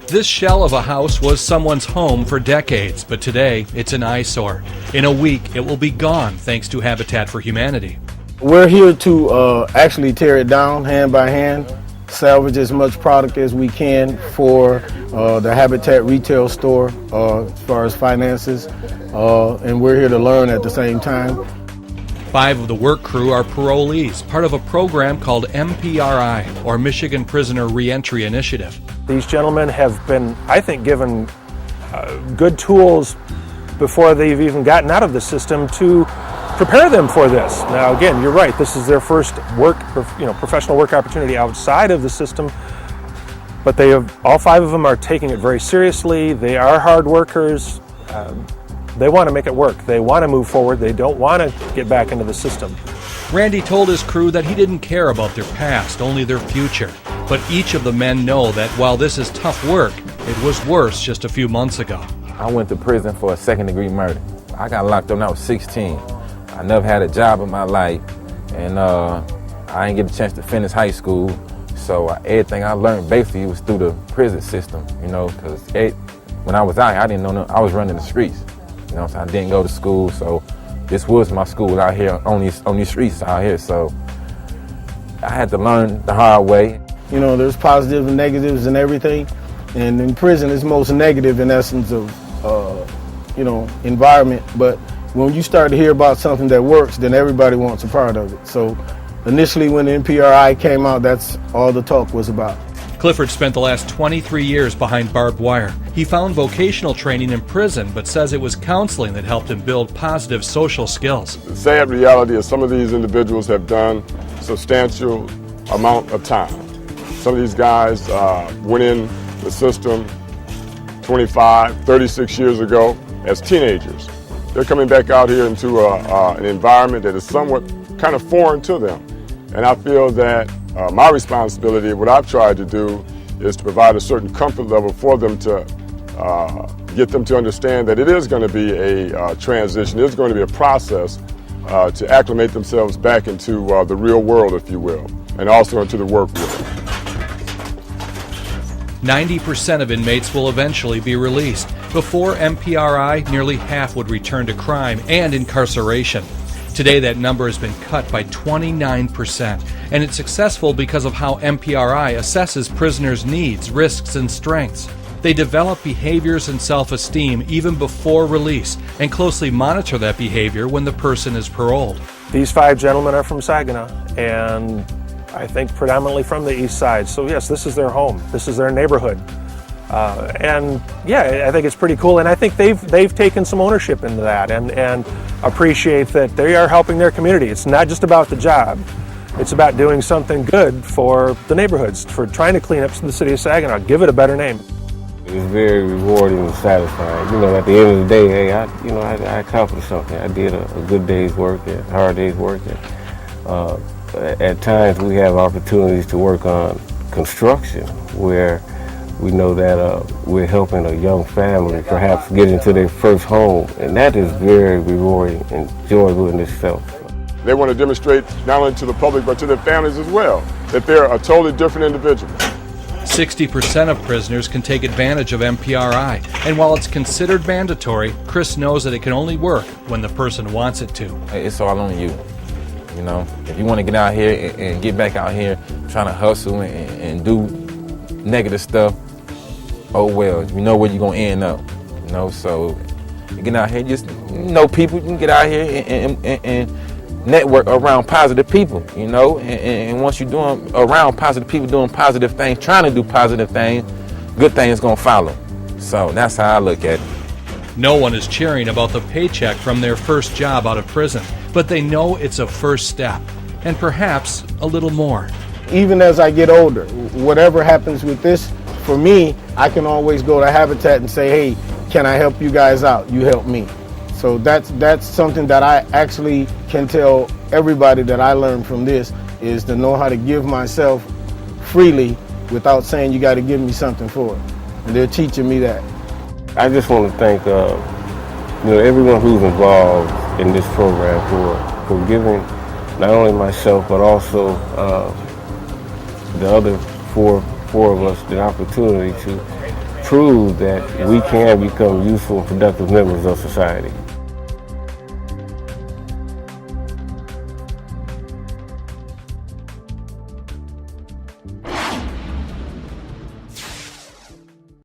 This shell of a house was someone's home for decades, but today it's an eyesore. In a week, it will be gone thanks to Habitat for Humanity. We're here to actually tear it down hand by hand, salvage as much product as we can for the Habitat retail store as far as finances, and we're here to learn at the same time. 5 of the work crew are parolees, part of a program called MPRI, or Michigan Prisoner Reentry Initiative. These gentlemen have been, I think, given good tools before they've even gotten out of the system to prepare them for this. Now, again, you're right. This is their first professional work opportunity outside of the system. But they have, all 5 of them are taking it very seriously. They are hard workers. They want to make it work. They want to move forward. They don't want to get back into the system. Randy told his crew that he didn't care about their past, only their future. But each of the men know that while this is tough work, it was worse just a few months ago. I went to prison for a second-degree murder. I got locked up when I was 16. I never had a job in my life, and I didn't get a chance to finish high school. So everything I learned basically was through the prison system, because when I was out here, I didn't know I was running the streets. So I didn't go to school, so this was my school out here on these streets out here. So I had to learn the hard way. There's positives and negatives and everything, and in prison it's most negative in essence of environment. But when you start to hear about something that works, then everybody wants a part of it. So initially when the MPRI came out, that's all the talk was about. Clifford spent the last 23 years behind barbed wire. He found vocational training in prison, but says it was counseling that helped him build positive social skills. The sad reality is some of these individuals have done substantial amount of time. Some of these guys went in the system 25, 36 years ago as teenagers. They're coming back out here into an environment that is somewhat kind of foreign to them. And I feel that my responsibility, what I've tried to do, is to provide a certain comfort level for them to get them to understand that it is going to be a transition, it is going to be a process to acclimate themselves back into the real world, if you will, and also into the work world. 90% of inmates will eventually be released. Before MPRI, nearly half would return to crime and incarceration. Today, that number has been cut by 29%, and it's successful because of how MPRI assesses prisoners' needs, risks, and strengths. They develop behaviors and self-esteem even before release and closely monitor that behavior when the person is paroled. These 5 gentlemen are from Saginaw, and I think predominantly from the east side. So yes, this is their home. This is their neighborhood. And yeah, I think it's pretty cool, and I think they've taken some ownership into that and appreciate that they are helping their community. It's not just about the job. It's about doing something good for the neighborhoods, for trying to clean up the city of Saginaw, give it a better name. It's very rewarding and satisfying. At the end of the day, hey, I accomplished something. I did a good day's work, a hard day's work. At times we have opportunities to work on construction where we know that we're helping a young family perhaps get into their first home, and that is very rewarding and joyful in itself. They want to demonstrate not only to the public but to their families as well that they're a totally different individual. 60% of prisoners can take advantage of MPRI, and while it's considered mandatory, Chris knows that it can only work when the person wants it to. It's all on you. If you want to get out here and get back out here trying to hustle and do negative stuff, oh well, you know where you're going to end up. So you get out here, just know people, you can get out here and network around positive people, and once you're doing around positive people doing positive things, trying to do positive things, good things going to follow. So that's how I look at it. No one is cheering about the paycheck from their first job out of prison, but they know it's a first step, and perhaps a little more. Even as I get older, whatever happens with this, for me, I can always go to Habitat and say, hey, can I help you guys out? You help me. So that's something that I actually can tell everybody that I learned from this, is to know how to give myself freely without saying you got to give me something for it. And they're teaching me that. I just want to thank everyone who's involved in this program for giving not only myself but also the other four of us the opportunity to prove that we can become useful and productive members of society.